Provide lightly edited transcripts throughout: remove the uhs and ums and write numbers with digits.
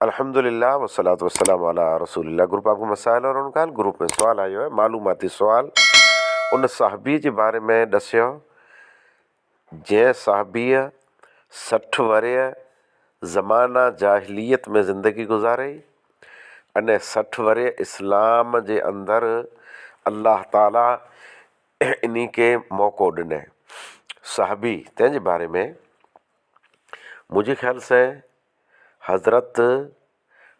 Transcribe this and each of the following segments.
अल्हम्दुलिल्लाह वस्सलातु वस्सलामु अला रसूलिल्लाह। ग्रुप आपको मसाइल और उनका ग्रुप में सवाल आयो है, मालूमाती सवाल। उन साहबी के बारे में दस्यो जै साहबीअ 60 वरे ज़माना जाहिलियत में ज़िंदगी गुज़ारी अने 60 वरे इस्लाम जे अंदर अल्लाह ताला इन्हीं के मौक़ो ॾिने। साहबी तंहिंजे बारे में मुझे ख्याल से हज़रत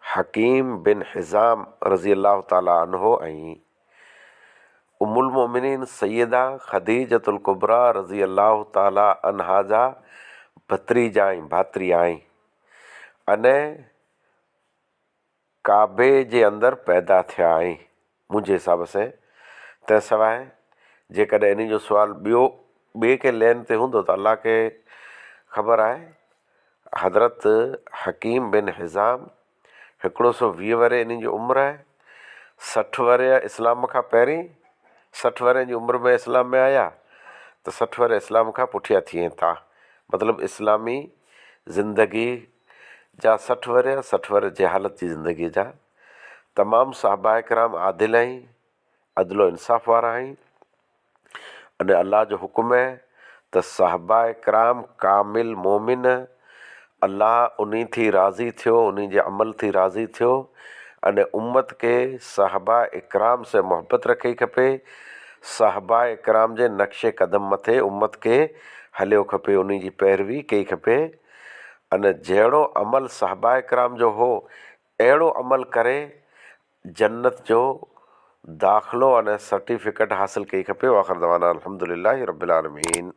हकीम बिन हिज़ाम रज़ी अल्लाह ताला अन्हो ऐं उम्मुल मोमिनीन सैयदा खदीजतुल कुबरा रज़ी अल्लाह ताला अन्हा जा भातरी आई अने काबे जे अंदर पैदा थिया आई मुंहिंजे हिसाब से। तंहिं सवाइ जेकॾहिं इन जो सुवाल ॿिए के लेन ते हूंदो त अल्लाह के ख़बर आहे। हज़रत हकीम बिन हिज़ाम 120 वरे इन जी उमिरि आहे। 60 वरे इस्लाम खां पहिरीं 60 वरे जी उमिरि में इस्लाम में आया त 60 वरे इस्लाम खां पुठियां थियनि था। मतिलबु इस्लामी ज़िंदगी जा 60 वरे जहालत जी ज़िंदगी जा तमामु साहबा किराम आदिल आहिनि, अदलो इंसाफ़ वारा आहिनि। अने अल्लाह जो हुकुम है त साहबा किराम कामिल मोमिन, अल्लाह उन्हीं थी राज़ी थियो, उन्हीं जे अमल थी राज़ी थियो। अने उम्मत के साहबा इकराम से मोहब्बत रखी खपे, साहबा इकराम जे नक्शे कदम मथे उम्मत के हलियो खपे, उन्हीं जी पैरवी कई खपे। अने जहिड़ो अमल साहबा इकराम जो हो अहिड़ो अमल करे जन्नत जो दाख़िलो अने सर्टिफिकेट हासिल कई खपे। वाखिर दवाना अल्हम्दुलिल्लाहि रब्बिल आलमीन।